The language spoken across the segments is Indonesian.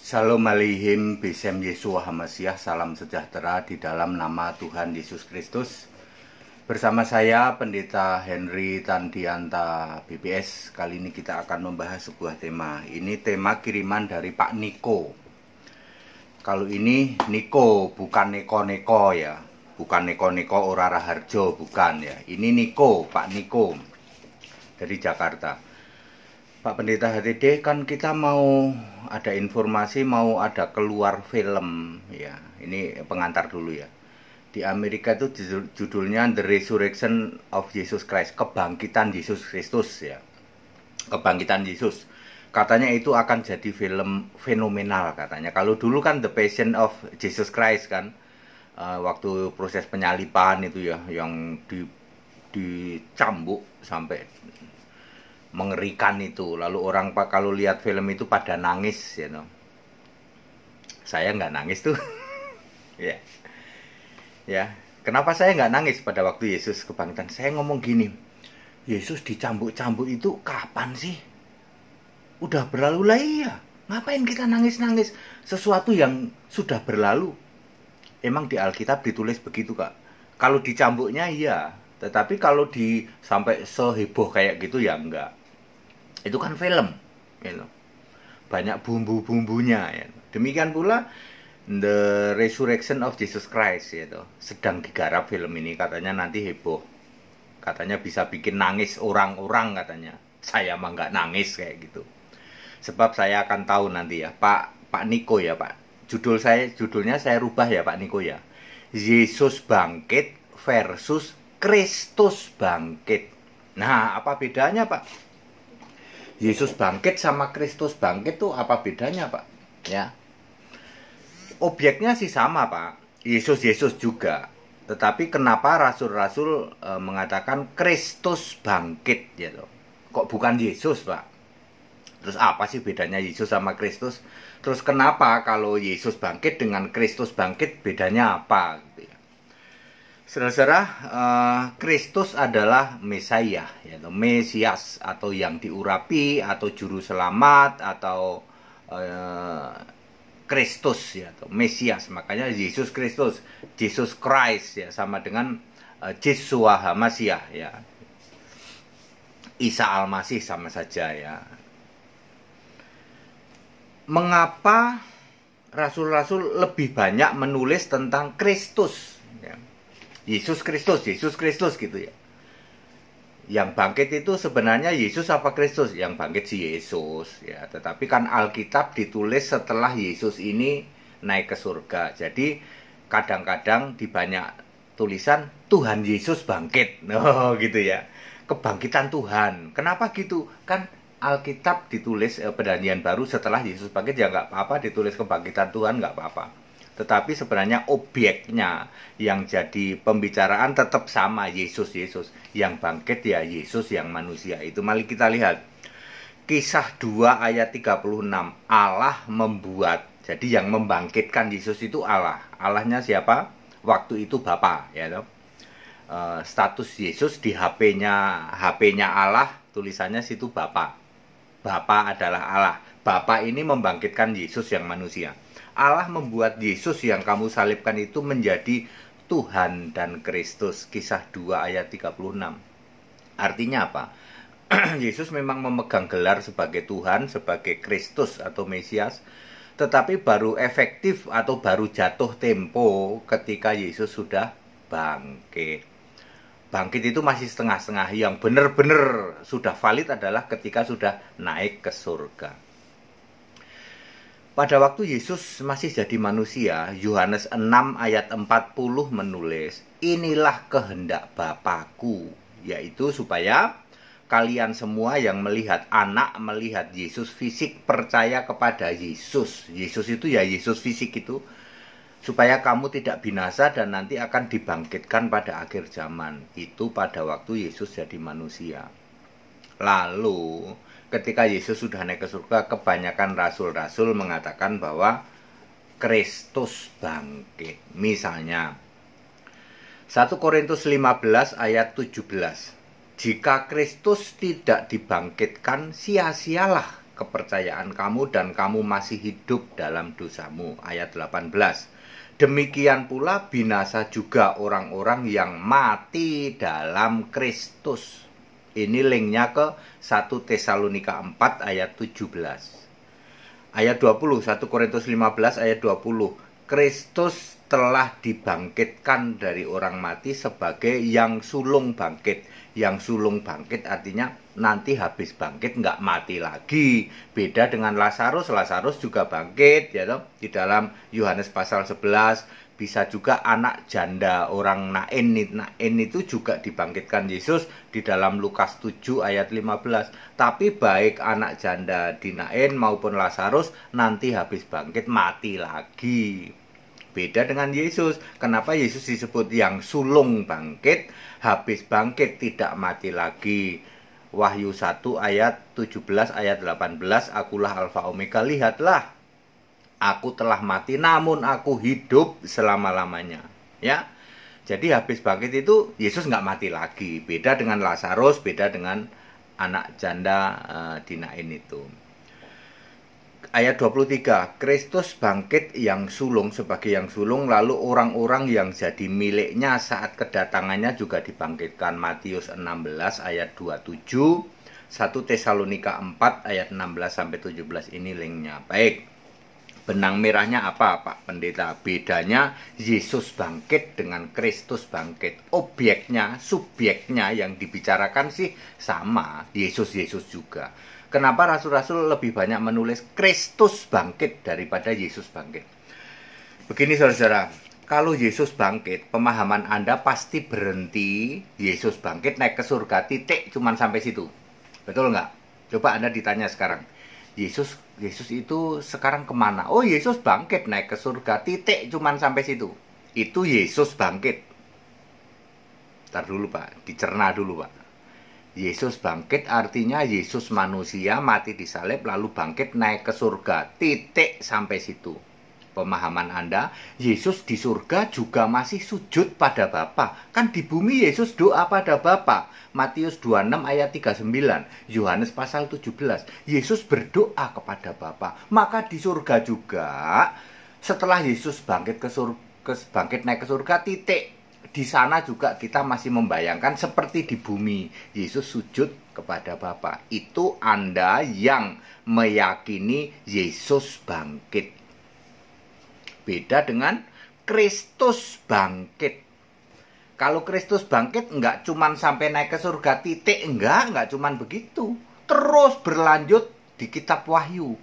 Shalom Aleihim, Besem Yeshua Hamasiah, salam sejahtera di dalam nama Tuhan Yesus Kristus. Bersama saya Pendeta Henry Tandianta BPS. Kali ini kita akan membahas sebuah tema. Ini tema kiriman dari Pak Niko. Kalau ini Niko, bukan neko-neko ya. Bukan neko-neko Ora Raharjo, bukan ya. Ini Niko, Pak Niko dari Jakarta. Pak Pendeta HTD, kan kita mau ada informasi, mau ada keluar film ya. Ini pengantar dulu ya. Di Amerika itu judulnya The Resurrection of Jesus Christ, kebangkitan Yesus Kristus ya. Kebangkitan Yesus. Katanya itu akan jadi film fenomenal katanya. Kalau dulu kan The Passion of Jesus Christ kan, waktu proses penyalipan itu ya, yang dicambuk sampai mengerikan itu. Lalu orang kalau lihat film itu pada nangis ya, Saya nggak nangis tuh. Ya. Ya, kenapa saya nggak nangis pada waktu Yesus kebangkitan? Saya ngomong gini, Yesus dicambuk-cambuk itu kapan sih? Udah berlalu lah, iya. Ngapain kita nangis-nangis sesuatu yang sudah berlalu? Emang di Alkitab ditulis begitu, Kak? Kalau dicambuknya iya, tetapi kalau sampai seheboh kayak gitu ya enggak. Itu kan film, gitu. Banyak bumbu-bumbunya ya. Demikian pula The Resurrection of Jesus Christ gitu. Sedang digarap film ini, katanya nanti heboh. Katanya bisa bikin nangis orang-orang katanya. Saya mah nggak nangis kayak gitu. Sebab saya akan tahu nanti ya, Pak Niko ya, Pak. Judulnya saya rubah ya, Pak Niko ya. Yesus bangkit versus Kristus bangkit. Nah, apa bedanya, Pak? Yesus bangkit sama Kristus bangkit tuh apa bedanya, Pak? Ya. Objeknya sih sama, Pak. Yesus juga. Tetapi kenapa rasul-rasul mengatakan Kristus bangkit gitu? Kok bukan Yesus, Pak? Terus apa sih bedanya Yesus sama Kristus? Terus kenapa kalau Yesus bangkit dengan Kristus bangkit bedanya apa gitu ya? Saudara, Kristus adalah Mesias, yaitu Mesias atau yang diurapi atau juru selamat atau Kristus ya, atau Mesias. Makanya Yesus Kristus, Jesus Christ ya, sama dengan Yeshua Hamasiah ya. Isa Al-Masih sama saja ya. Mengapa rasul-rasul lebih banyak menulis tentang Kristus ya? Yesus Kristus gitu ya. Yang bangkit itu sebenarnya Yesus apa Kristus? Yang bangkit si Yesus ya. Tetapi kan Alkitab ditulis setelah Yesus ini naik ke surga. Jadi kadang-kadang di banyak tulisan Tuhan Yesus bangkit. Oh gitu ya. Kebangkitan Tuhan. Kenapa gitu? Kan Alkitab ditulis Perjanjian Baru setelah Yesus bangkit ya nggak apa-apa, ditulis kebangkitan Tuhan nggak apa-apa. Tetapi sebenarnya objeknya yang jadi pembicaraan tetap sama, Yesus. Yang bangkit ya Yesus yang manusia. Itu mari kita lihat. Kisah 2 ayat 36. Allah membuat. Jadi yang membangkitkan Yesus itu Allah. Allahnya siapa? Waktu itu Bapa ya toh. Status Yesus di HP-nya Allah, tulisannya situ Bapa. Bapa adalah Allah. Bapa ini membangkitkan Yesus yang manusia. Allah membuat Yesus yang kamu salibkan itu menjadi Tuhan dan Kristus. Kisah 2 ayat 36. Artinya apa? Yesus memang memegang gelar sebagai Tuhan, sebagai Kristus atau Mesias. Tetapi baru efektif atau baru jatuh tempo ketika Yesus sudah bangkit. Bangkit itu masih setengah-setengah. Yang benar-benar sudah valid adalah ketika sudah naik ke surga. Pada waktu Yesus masih jadi manusia, Yohanes 6 ayat 40 menulis, inilah kehendak Bapakku, yaitu supaya kalian semua yang melihat anak, melihat Yesus fisik, percaya kepada Yesus. Yesus itu ya Yesus fisik itu, supaya kamu tidak binasa dan nanti akan dibangkitkan pada akhir zaman. Itu pada waktu Yesus jadi manusia. Lalu ketika Yesus sudah naik ke surga, kebanyakan rasul-rasul mengatakan bahwa Kristus bangkit. Misalnya 1 Korintus 15 ayat 17. Jika Kristus tidak dibangkitkan, sia-sialah kepercayaan kamu dan kamu masih hidup dalam dosamu. Ayat 18. Demikian pula binasa juga orang-orang yang mati dalam Kristus. Ini linknya ke 1 Tesalonika 4 ayat 17. Ayat 20, 1 Korintus 15 ayat 20. Kristus telah dibangkitkan dari orang mati sebagai yang sulung bangkit. Yang sulung bangkit artinya nanti habis bangkit nggak mati lagi. Beda dengan Lazarus, Lazarus juga bangkit, ya toh? Di dalam Yohanes pasal 11, bisa juga anak janda orang Nain itu juga dibangkitkan Yesus di dalam Lukas 7 ayat 15. Tapi baik anak janda di Nain maupun Lazarus nanti habis bangkit mati lagi. Beda dengan Yesus. Kenapa Yesus disebut yang sulung bangkit, habis bangkit tidak mati lagi? Wahyu 1 ayat 17 ayat 18, akulah Alfa Omega, lihatlah aku telah mati namun aku hidup selama-lamanya. Ya. Jadi habis bangkit itu Yesus nggak mati lagi. Beda dengan Lazarus, beda dengan anak janda di Nain itu. Ayat 23, Kristus bangkit yang sulung sebagai yang sulung, lalu orang-orang yang jadi miliknya saat kedatangannya juga dibangkitkan. Matius 16 ayat 27, 1 Tesalonika 4 ayat 16-17, ini linknya. Baik, benang merahnya apa Pak Pendeta? Bedanya Yesus bangkit dengan Kristus bangkit. Objeknya, subjeknya yang dibicarakan sih sama, Yesus juga. Kenapa rasul-rasul lebih banyak menulis Kristus bangkit daripada Yesus bangkit? Begini saudara, kalau Yesus bangkit, pemahaman Anda pasti berhenti Yesus bangkit naik ke surga, titik, cuman sampai situ. Betul nggak? Coba Anda ditanya sekarang, Yesus itu sekarang kemana? Oh, Yesus bangkit naik ke surga, titik, cuman sampai situ. Itu Yesus bangkit. Ntar dulu Pak, dicerna dulu Pak. Yesus bangkit artinya Yesus manusia mati disalib lalu bangkit naik ke surga. Titik sampai situ. Pemahaman Anda, Yesus di surga juga masih sujud pada Bapa. Kan di bumi Yesus doa pada Bapa. Matius 26 ayat 39, Yohanes pasal 17. Yesus berdoa kepada Bapa. Maka di surga juga setelah Yesus bangkit bangkit naik ke surga, titik. Di sana juga kita masih membayangkan seperti di bumi Yesus sujud kepada Bapa. Itu Anda yang meyakini Yesus bangkit. Beda dengan Kristus bangkit. Kalau Kristus bangkit enggak cuman sampai naik ke surga, titik, enggak cuman begitu. Terus berlanjut di kitab Wahyu.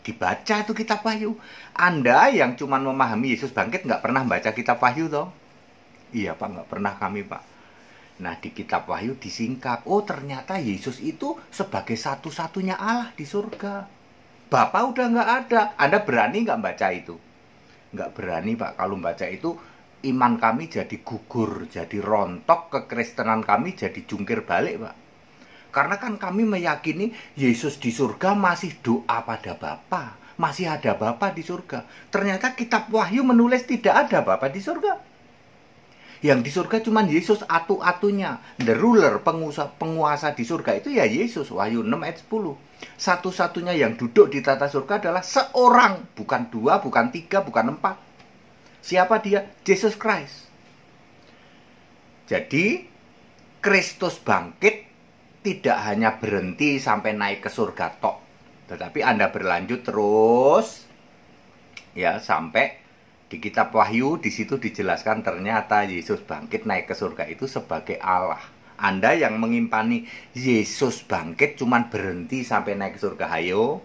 Dibaca itu kitab Wahyu. Anda yang cuman memahami Yesus bangkit enggak pernah baca kitab Wahyu toh? Iya Pak, nggak pernah kami Pak. Nah di kitab Wahyu disingkap, oh ternyata Yesus itu sebagai satu-satunya Allah di surga. Bapa udah nggak ada. Anda berani nggak baca itu? Nggak berani Pak. Kalau baca itu iman kami jadi gugur, jadi rontok, kekristenan kami jadi jungkir balik Pak. Karena kan kami meyakini Yesus di surga masih doa pada Bapa, masih ada Bapa di surga. Ternyata kitab Wahyu menulis tidak ada Bapa di surga. Yang di surga cuma Yesus atu-atunya. The ruler, penguasa di surga itu ya Yesus. Wahyu 6 ayat 10. Satu-satunya yang duduk di tata surga adalah seorang. Bukan dua, bukan tiga, bukan empat. Siapa dia? Jesus Christ. Jadi, Kristus bangkit tidak hanya berhenti sampai naik ke surga tok. Tetapi Anda berlanjut terus ya sampai di kitab Wahyu, di situ dijelaskan ternyata Yesus bangkit naik ke surga itu sebagai Allah. Anda yang mengimpani Yesus bangkit cuman berhenti sampai naik ke surga, hayo.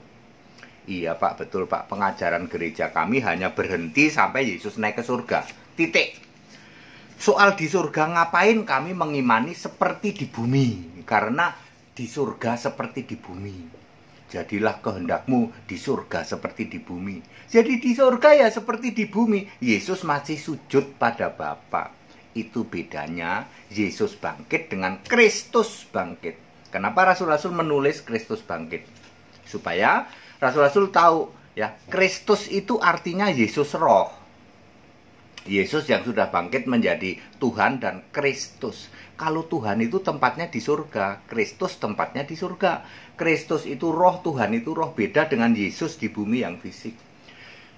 Iya Pak, betul Pak. Pengajaran gereja kami hanya berhenti sampai Yesus naik ke surga. Titik. Soal di surga ngapain kami mengimani seperti di bumi? Karena di surga seperti di bumi. Jadilah kehendakmu di surga seperti di bumi. Jadi di surga ya seperti di bumi. Yesus masih sujud pada Bapa. Itu bedanya Yesus bangkit dengan Kristus bangkit. Kenapa rasul-rasul menulis Kristus bangkit? Supaya rasul-rasul tahu ya, Kristus itu artinya Yesus roh. Yesus yang sudah bangkit menjadi Tuhan dan Kristus. Kalau Tuhan itu tempatnya di surga, Kristus tempatnya di surga. Kristus itu roh, Tuhan itu roh, beda dengan Yesus di bumi yang fisik.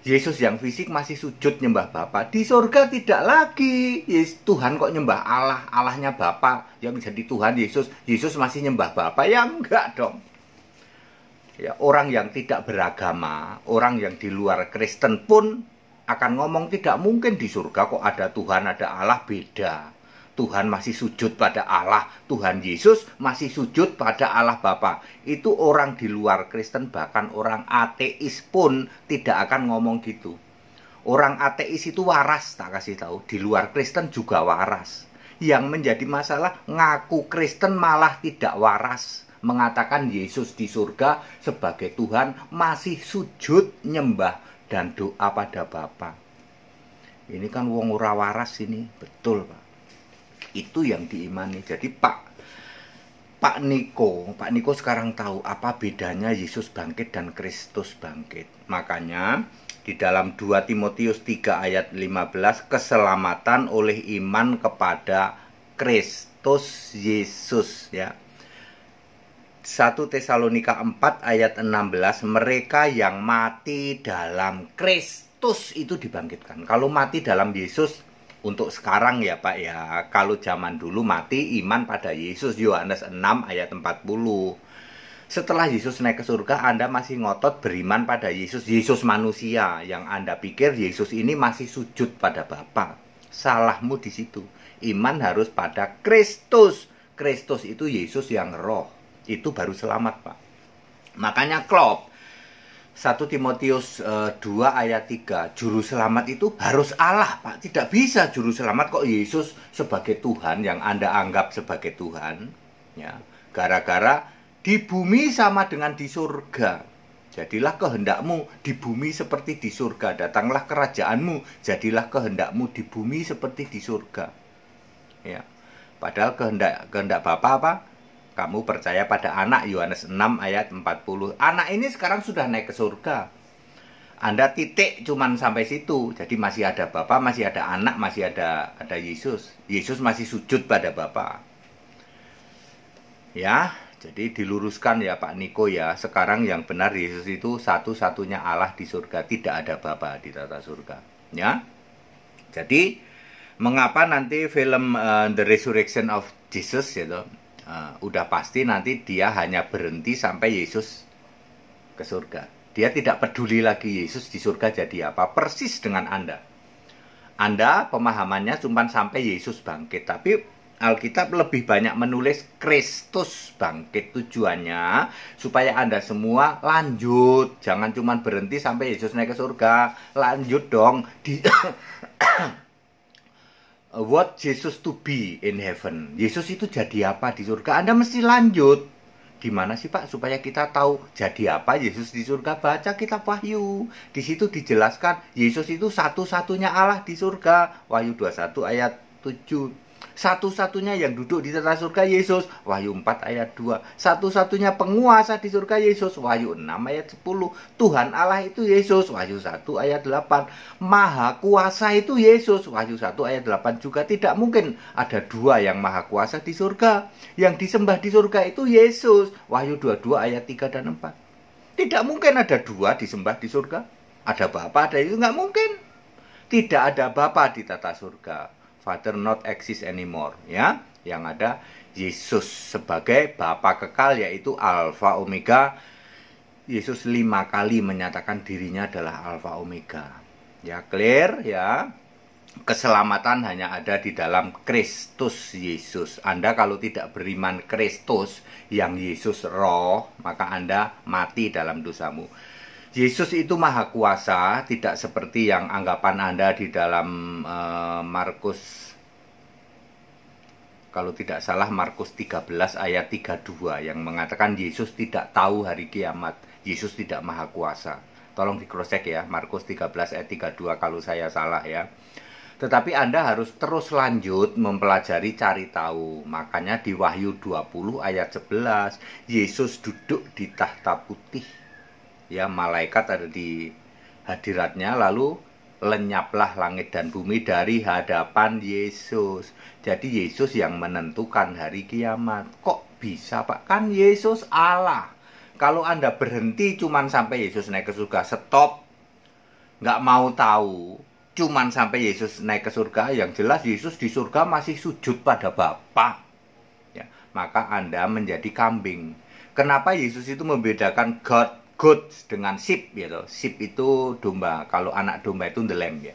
Yesus yang fisik masih sujud nyembah Bapa. Di surga tidak lagi. Tuhan kok nyembah Allah, Allahnya Bapa yang menjadi Tuhan Yesus. Yesus masih nyembah Bapa, ya enggak dong. Ya, orang yang tidak beragama, orang yang di luar Kristen pun akan ngomong tidak mungkin di surga kok ada Tuhan, ada Allah, beda. Tuhan masih sujud pada Allah, Tuhan Yesus masih sujud pada Allah Bapa. Itu orang di luar Kristen, bahkan orang ateis pun tidak akan ngomong gitu. Orang ateis itu waras, tak kasih tahu. Di luar Kristen juga waras. Yang menjadi masalah, ngaku Kristen malah tidak waras. Mengatakan Yesus di surga sebagai Tuhan, masih sujud, nyembah, dan doa pada Bapa. Ini kan wong ora waras ini, betul Pak. Itu yang diimani. Jadi Pak Niko sekarang tahu apa bedanya Yesus bangkit dan Kristus bangkit. Makanya di dalam 2 Timotius 3 ayat 15, keselamatan oleh iman kepada Kristus Yesus, ya. 1 Tesalonika 4 ayat 16, mereka yang mati dalam Kristus itu dibangkitkan. Kalau mati dalam Yesus untuk sekarang ya Pak ya, kalau zaman dulu mati iman pada Yesus, Yohanes 6 ayat 40. Setelah Yesus naik ke surga, Anda masih ngotot beriman pada Yesus, Yesus manusia, yang Anda pikir Yesus ini masih sujud pada Bapa. Salahmu di situ. Iman harus pada Kristus. Kristus itu Yesus yang roh. Itu baru selamat Pak. Makanya klop 1 Timotius 2 ayat 3, juru selamat itu harus Allah Pak. Tidak bisa juru selamat kok Yesus sebagai Tuhan yang Anda anggap sebagai Tuhan, ya. Gara-gara di bumi sama dengan di surga. Jadilah kehendakmu di bumi seperti di surga. Datanglah kerajaanmu, jadilah kehendakmu di bumi seperti di surga. Ya. Padahal kehendak Bapa apa? Kamu percaya pada anak, Yohanes 6 ayat 40. Anak ini sekarang sudah naik ke surga. Anda titik cuman sampai situ. Jadi masih ada Bapa, masih ada anak, masih ada Yesus. Yesus masih sujud pada Bapa. Ya, jadi diluruskan ya Pak Niko ya. Sekarang yang benar Yesus itu satu-satunya Allah di surga. Tidak ada Bapa di tata surga. Ya. Jadi mengapa nanti film The Resurrection of Jesus gitu, udah pasti nanti dia hanya berhenti sampai Yesus ke surga. Dia tidak peduli lagi Yesus di surga jadi apa. Persis dengan Anda. Anda pemahamannya cuma sampai Yesus bangkit. Tapi Alkitab lebih banyak menulis Kristus bangkit. Tujuannya supaya Anda semua lanjut. Jangan cuma berhenti sampai Yesus naik ke surga. Lanjut dong. What Jesus to be in heaven. Yesus itu jadi apa di surga? Anda mesti lanjut. Gimana sih Pak supaya kita tahu jadi apa Yesus di surga? Baca kitab Wahyu. Di situ dijelaskan Yesus itu satu-satunya Allah di surga. Wahyu 21 ayat 7. Satu-satunya yang duduk di tata surga Yesus. Wahyu 4 ayat 2. Satu-satunya penguasa di surga Yesus. Wahyu 6 ayat 10. Tuhan Allah itu Yesus. Wahyu 1 ayat 8. Maha kuasa itu Yesus. Wahyu 1 ayat 8 juga. Tidak mungkin ada dua yang maha kuasa di surga. Yang disembah di surga itu Yesus. Wahyu 22 ayat 3 dan 4. Tidak mungkin ada dua disembah di surga. Ada Bapa, ada itu. Nggak mungkin. Tidak ada Bapa di tata surga. Father not exist anymore, ya. Yang ada Yesus sebagai Bapa kekal, yaitu Alfa Omega. Yesus 5 kali menyatakan dirinya adalah Alfa Omega. Ya, clear ya. Keselamatan hanya ada di dalam Kristus Yesus. Anda kalau tidak beriman Kristus yang Yesus roh, maka Anda mati dalam dosamu. Yesus itu maha kuasa, tidak seperti yang anggapan Anda di dalam Markus, kalau tidak salah Markus 13 ayat 32 yang mengatakan Yesus tidak tahu hari kiamat. Yesus tidak maha kuasa. Tolong di cross check ya, Markus 13 ayat 32 kalau saya salah ya. Tetapi Anda harus terus lanjut mempelajari, cari tahu. Makanya di Wahyu 20 ayat 11, Yesus duduk di tahta putih. Ya, malaikat ada di hadiratnya, lalu lenyaplah langit dan bumi dari hadapan Yesus. Jadi Yesus yang menentukan hari kiamat. Kok bisa, Pak? Kan Yesus Allah. Kalau Anda berhenti cuman sampai Yesus naik ke surga, stop. Nggak mau tahu, cuman sampai Yesus naik ke surga, yang jelas Yesus di surga masih sujud pada Bapa. Ya, maka Anda menjadi kambing. Kenapa Yesus itu membedakan goats dengan sheep, gitu? Sheep itu domba, kalau anak domba itu the lamb, ya.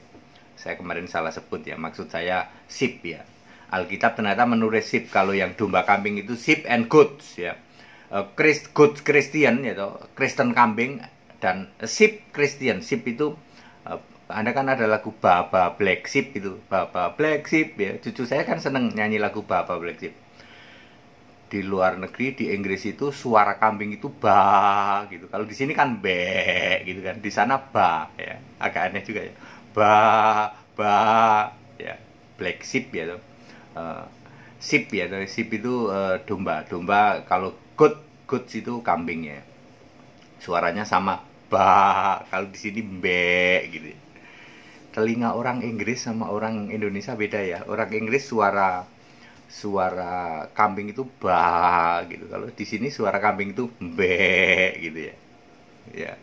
Saya kemarin salah sebut, ya, maksud saya sheep, ya. Alkitab ternyata menulis sheep, kalau yang domba kambing itu sheep and goats, ya. Goat Christian, gitu, Kristen kambing, dan sheep Christian. Sheep itu Anda kan ada lagu Baba Black Sheep itu, Baba Black Sheep, ya. Cucu saya kan seneng nyanyi lagu Baba Black Sheep. Di luar negeri, di Inggris itu suara kambing itu ba gitu. Kalau di sini kan be gitu kan. Di sana ba, ya. Agak aneh juga, ya. Ba ya. Black Sheep, ya. Sheep, ya. Sheep itu domba. Domba, kalau goats itu kambing, ya. Suaranya sama ba, kalau di sini be gitu. Telinga orang Inggris sama orang Indonesia beda, ya. Orang Inggris suara kambing itu ba gitu. Kalau di sini suara kambing itu embe gitu, ya. Ya.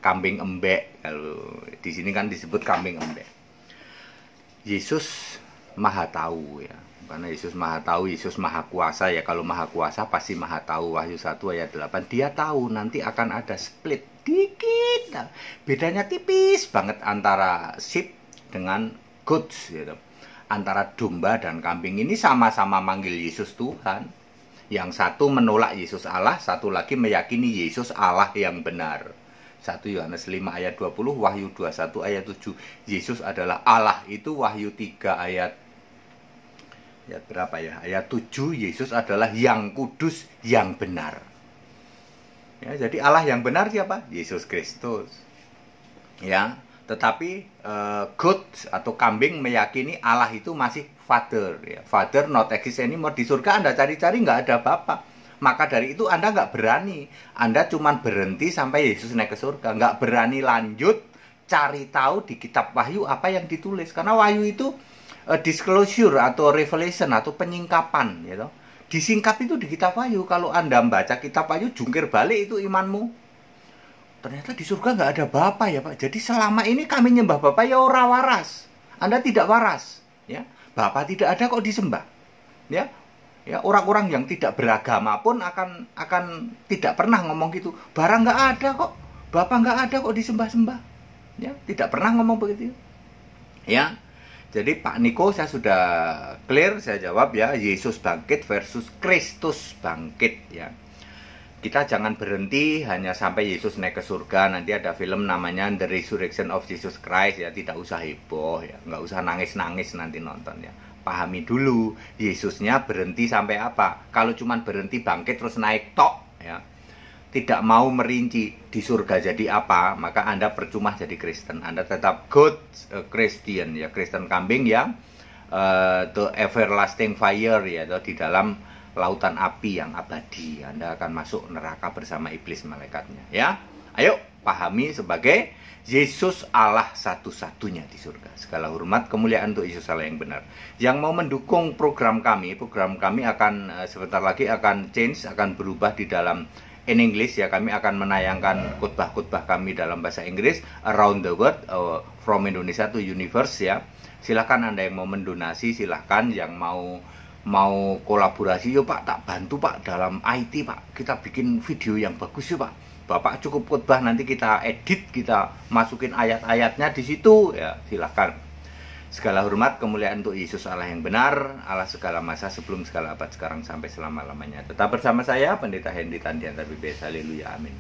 Kambing embek, kalau di sini kan disebut kambing embek. Yesus Maha tahu, ya. Karena Yesus Maha tahu, Yesus Maha kuasa, ya. Kalau Maha kuasa pasti Maha tahu. Wahyu 1 ayat 8. Dia tahu nanti akan ada split dikit. Nah, bedanya tipis banget antara sheep dengan goats, gitu. Antara domba dan kambing ini sama-sama manggil Yesus Tuhan. Yang satu menolak Yesus Allah, satu lagi meyakini Yesus Allah yang benar. 1 Yohanes 5 ayat 20, Wahyu 21 ayat 7. Yesus adalah Allah, itu Wahyu 3 ayat berapa, ya? Ayat 7, Yesus adalah yang kudus, yang benar. Ya, jadi Allah yang benar siapa? Yesus Kristus. Ya, tetapi goat atau kambing meyakini Allah itu masih Father, ya. Father not exist anymore. Di surga Anda cari-cari nggak ada Bapa. Maka dari itu Anda nggak berani. Anda cuma berhenti sampai Yesus naik ke surga. Nggak berani lanjut cari tahu di kitab Wahyu apa yang ditulis. Karena Wahyu itu disclosure atau revelation atau penyingkapan, gitu. Disingkap itu di kitab Wahyu. Kalau Anda membaca kitab Wahyu, jungkir balik itu imanmu. Ternyata di surga nggak ada Bapa, ya, Pak. Jadi selama ini kami nyembah Bapa, ya ora waras. Anda tidak waras, ya. Bapa tidak ada kok disembah, ya. Ya, orang-orang yang tidak beragama pun akan tidak pernah ngomong gitu. Barang nggak ada kok, Bapa nggak ada kok disembah-sembah, ya. Tidak pernah ngomong begitu, ya. Jadi Pak Niko saya sudah clear, saya jawab, ya. Yesus bangkit versus Kristus bangkit, ya. Kita jangan berhenti hanya sampai Yesus naik ke surga. Nanti ada film namanya The Resurrection of Jesus Christ, ya. Tidak usah heboh, ya. Nggak usah nangis-nangis nanti nonton, ya. Pahami dulu Yesusnya berhenti sampai apa. Kalau cuma berhenti bangkit terus naik tok, ya, tidak mau merinci di surga jadi apa, maka Anda percuma jadi Kristen. Anda tetap good Christian, ya. Kristen kambing yang the everlasting fire, ya, di dalam lautan api yang abadi. Anda akan masuk neraka bersama iblis malaikatnya, ya. Ayo pahami sebagai Yesus Allah satu-satunya di surga. Segala hormat kemuliaan untuk Yesus Allah yang benar. Yang mau mendukung program kami akan sebentar lagi akan change, akan berubah di dalam in English, ya. Kami akan menayangkan khotbah-khotbah kami dalam bahasa Inggris around the world, from Indonesia to universe, ya. Silahkan Anda yang mau mendonasi, silahkan. Yang mau kolaborasi, yuk Pak, tak bantu Pak dalam IT, Pak. Kita bikin video yang bagus, yuk Pak. Bapak cukup khotbah, nanti kita edit, kita masukin ayat-ayatnya di situ, ya. Silahkan. Segala hormat kemuliaan untuk Yesus Allah yang benar, Allah segala masa, sebelum segala abad, sekarang sampai selama-lamanya. Tetap bersama saya, Pendeta Henry Tandianta BPS. Haleluya, amin.